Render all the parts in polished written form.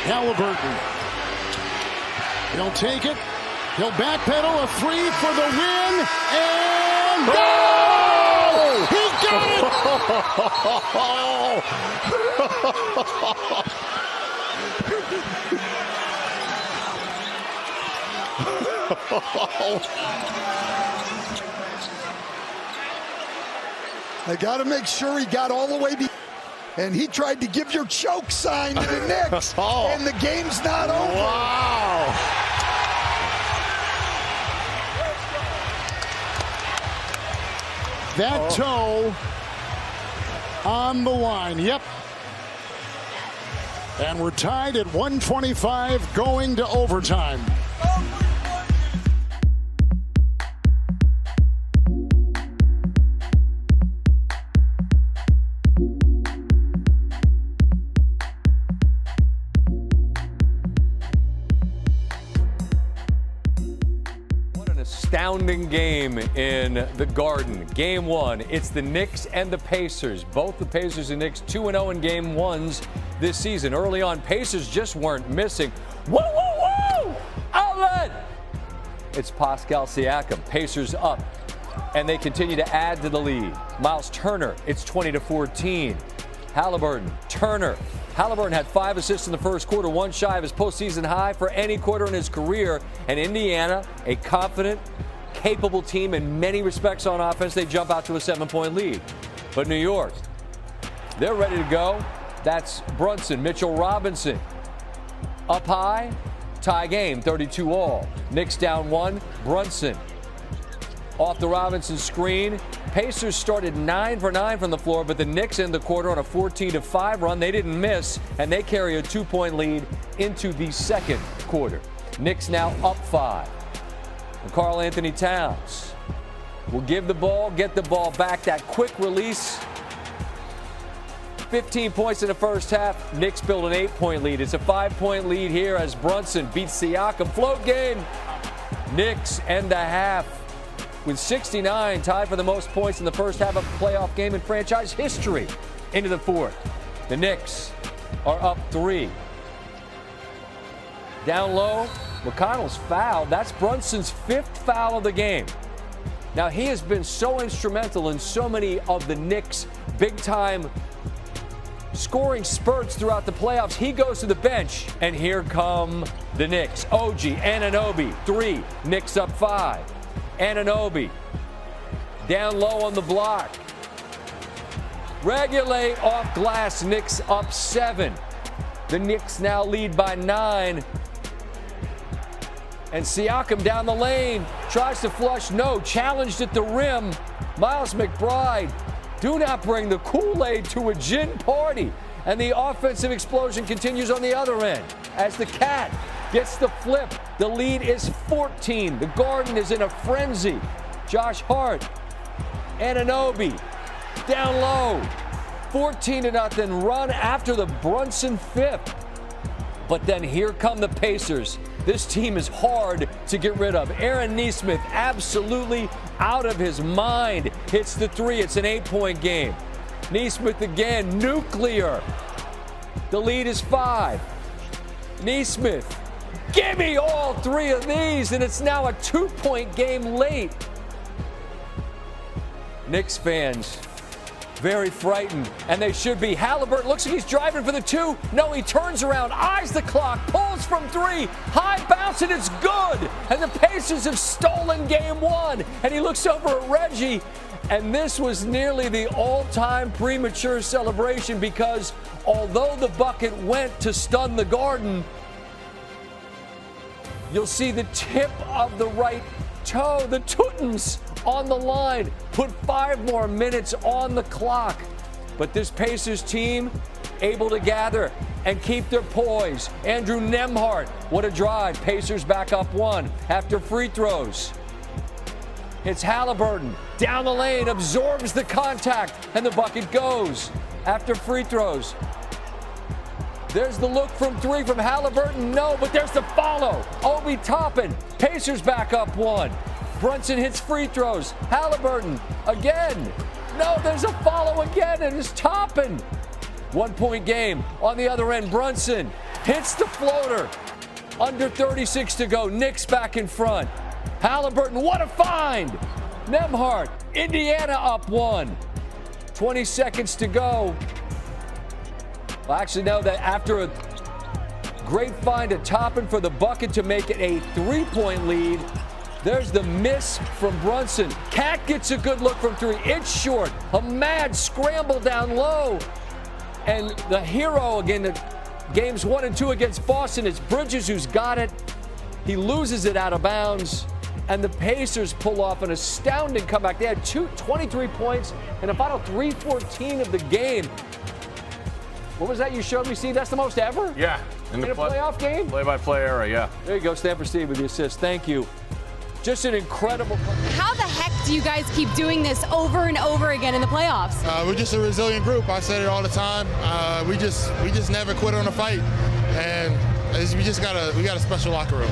Haliburton. He'll take it. He'll backpedal, a three for the win, and goal! He got it! I got to make sure he got all the way and he tried to give your choke sign to the Knicks, and the game's not over. Wow. That toe on the line. Yep. And we're tied at 125 going to overtime. Astounding game in the Garden. Game one, it's the Knicks and the Pacers. Both the Pacers and Knicks 2-0 in game ones this season. Early on, Pacers just weren't missing. Woo, woo, woo! Outlet! It's Pascal Siakam. Pacers up, and they continue to add to the lead. Miles Turner, it's 20-14. Haliburton, Turner. Haliburton had 5 assists in the first quarter, one shy of his postseason high for any quarter in his career. And Indiana, a confident, capable team in many respects on offense, they jump out to a 7-point lead. But New York, they're ready to go. That's Brunson, Mitchell Robinson. Up high, tie game, 32-all. Knicks down 1, Brunson. Off the Robinson screen. Pacers started 9 for 9 from the floor, but the Knicks end the quarter on a 14-5 run. They didn't miss, and they carry a 2-point lead into the second quarter. Knicks now up 5. And Karl Anthony Towns will give the ball, get the ball back. That quick release. 15 points in the first half. Knicks build an 8-point lead. It's a 5-point lead here as Brunson beats Siakam. Float game. Knicks end the half with 69, tied for the most points in the first half of a playoff game in franchise history. Into the fourth. The Knicks are up 3. Down low, McConnell's fouled. That's Brunson's 5th foul of the game. Now, he has been so instrumental in so many of the Knicks' big-time scoring spurts throughout the playoffs. He goes to the bench, and here come the Knicks. OG Anunoby, 3. Knicks up 5. Anunoby down low on the block. Regulate off glass. Knicks up 7. The Knicks now lead by 9. And Siakam down the lane. Tries to flush. No. Challenged at the rim. Miles McBride. Do not bring the Kool-Aid to a gin party. And the offensive explosion continues on the other end as the Cat gets the flip. The lead is 14. The Garden is in a frenzy. Josh Hart, Anunoby, down low. 14-0 run after the Brunson 5th. But then here come the Pacers. This team is hard to get rid of. Aaron Nesmith, absolutely out of his mind, hits the 3. It's an 8-point game. Nesmith again, nuclear. The lead is 5. Nesmith, give me all 3 of these, and it's now a 2-point game late. Knicks fans, very frightened, and they should be. Haliburton looks like he's driving for the 2. No, he turns around, eyes the clock, pulls from 3. High bounce, and it's good. And the Pacers have stolen game 1. And he looks over at Reggie, and this was nearly the all-time premature celebration because although the bucket went to stun the Garden, you'll see the tip of the right toe, the Tootens, on the line. Put 5 more minutes on the clock. But this Pacers team able to gather and keep their poise. Andrew Nembhard, what a drive. Pacers back up 1 after free throws. It's Haliburton down the lane, absorbs the contact, and the bucket goes after free throws. There's the look from 3 from Haliburton. No, but there's the follow. Obi Toppin. Pacers back up 1. Brunson hits free throws. Haliburton again. No, there's a follow again, and it's Toppin. 1-point game. On the other end, Brunson hits the floater. Under 36 to go. Knicks back in front. Haliburton, what a find! Nembhard, Indiana up 1. 20 seconds to go. Well, actually, no, that after a great find at Toppin for the bucket to make it a 3-point lead. There's the miss from Brunson. Cat gets a good look from 3. It's short. A mad scramble down low. And the hero again, the games 1 and 2 against Boston, it's Bridges who's got it. He loses it out of bounds. And the Pacers pull off an astounding comeback. They had 23 points in the final 3:14 of the game. What was that you showed me, Steve? That's the most ever? Yeah. In a playoff game? Play-by-play era, yeah. There you go, Stanford Steve with the assist. Thank you. Just an incredible. How the heck do you guys keep doing this over and over again in the playoffs? We're just a resilient group. I said it all the time. We just never quit on a fight, and we got a special locker room.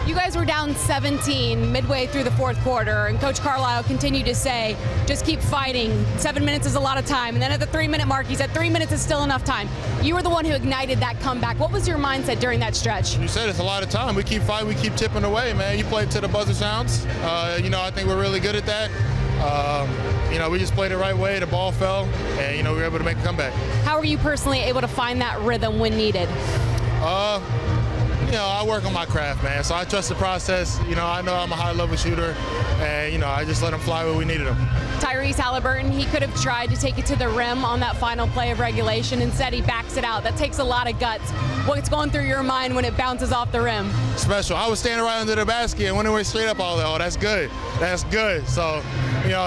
You guys were down 17 midway through the fourth quarter, and Coach Carlisle continued to say, just keep fighting. 7 minutes is a lot of time. And then at the 3-minute mark, he said 3 minutes is still enough time. You were the one who ignited that comeback. What was your mindset during that stretch? You said it's a lot of time. We keep fighting. We keep tipping away, man. You play till the buzzer sounds. I think we're really good at that. We just played the right way. The ball fell, and, we were able to make a comeback. How were you personally able to find that rhythm when needed? I work on my craft, man. So I trust the process. I know I'm a high-level shooter, and, I just let him fly where we needed him. Tyrese Haliburton, he could have tried to take it to the rim on that final play of regulation. Instead, he backs it out. That takes a lot of guts. What's going through your mind when it bounces off the rim? Special. I was standing right under the basket and went away straight up all that. Oh, that's good. That's good. So,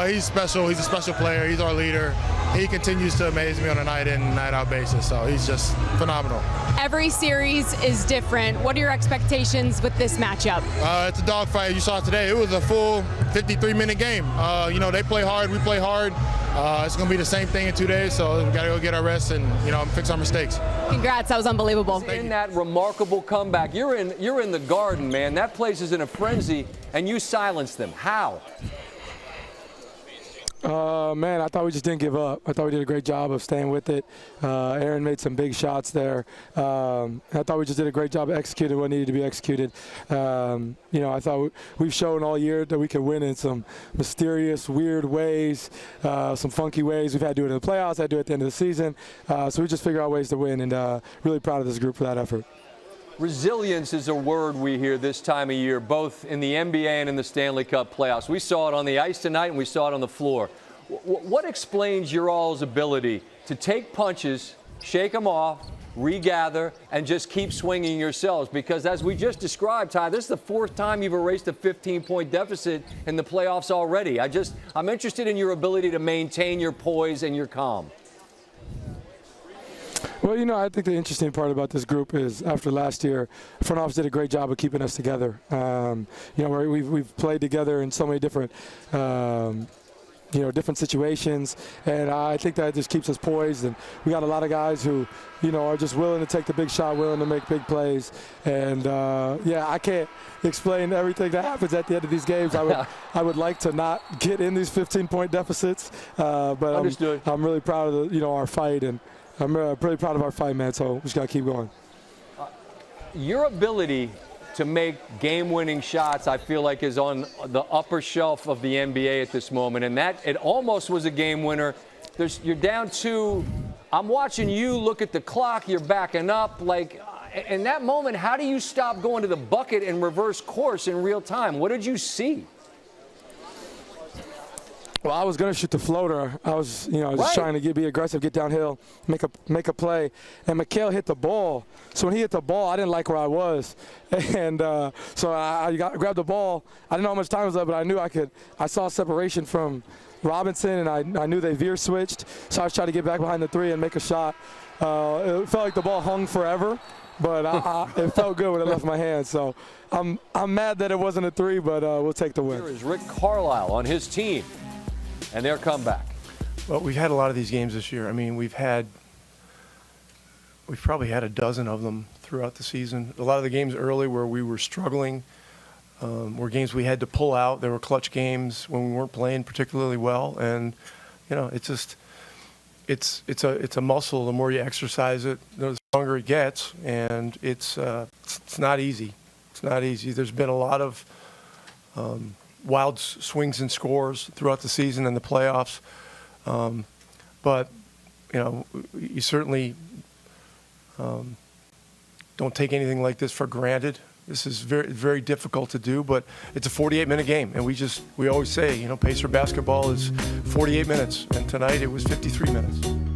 he's special. He's a special player. He's our leader. He continues to amaze me on a night in and night out basis. So he's just phenomenal. Every series is different. What are your expectations with this matchup? It's a dogfight. You saw it today. It was a full 53-minute game. They play hard. We play hard. It's going to be the same thing in 2 days. So we got to go get our rest and fix our mistakes. Congrats. That was unbelievable. In that remarkable comeback, you're in the Garden, man. That place is in a frenzy, and you silenced them. How? Man, I thought we just didn't give up. I thought we did a great job of staying with it. Aaron made some big shots there. I thought we just did a great job of executing what needed to be executed. I thought we've shown all year that we can win in some mysterious, weird ways, some funky ways. We've had to do it in the playoffs, had to do it at the end of the season. So we just figured out ways to win, and really proud of this group for that effort. Resilience is a word we hear this time of year, both in the NBA and in the Stanley Cup playoffs. We saw it on the ice tonight, and we saw it on the floor. What explains your all's ability to take punches, shake them off, regather, and just keep swinging yourselves? Because as we just described, Ty, this is the 4th time you've erased a 15-point deficit in the playoffs already. I'm interested in your ability to maintain your poise and your calm. Well, I think the interesting part about this group is after last year, front office did a great job of keeping us together. We've played together in so many different, different situations, and I think that just keeps us poised. And we got a lot of guys who, are just willing to take the big shot, willing to make big plays. And I can't explain everything that happens at the end of these games. I would like to not get in these 15-point deficits, but I'm really proud of our fight, and I'm pretty proud of our fight, man, so we just got to keep going. Your ability to make game-winning shots, I feel like, is on the upper shelf of the NBA at this moment, and that it almost was a game winner. You're down 2. I'm watching you look at the clock. You're backing up. In that moment, how do you stop going to the bucket and reverse course in real time? What did you see? Well, I was going to shoot the floater. I was just trying to be aggressive, get downhill, make a play. And Mikal hit the ball. So when he hit the ball, I didn't like where I was. And so I grabbed the ball. I didn't know how much time was left, but I knew I could. I saw separation from Robinson, and I knew they veer switched. So I was trying to get back behind the 3 and make a shot. It felt like the ball hung forever, but it felt good when it left my hand. So I'm mad that it wasn't a 3, but we'll take the win. Here is Rick Carlisle on his team and their comeback. Well, we've had a lot of these games this year. I mean, we've probably had a dozen of them throughout the season. A lot of the games early where we were struggling were games we had to pull out. There were clutch games when we weren't playing particularly well, and it's just it's a muscle. The more you exercise it, the stronger it gets, and it's not easy. It's not easy. There's been a lot of wild swings and scores throughout the season and the playoffs, but you certainly don't take anything like this for granted. This is very, very difficult to do, but it's a 48-minute game, and we always say, Pacer basketball is 48 minutes, and tonight it was 53 minutes.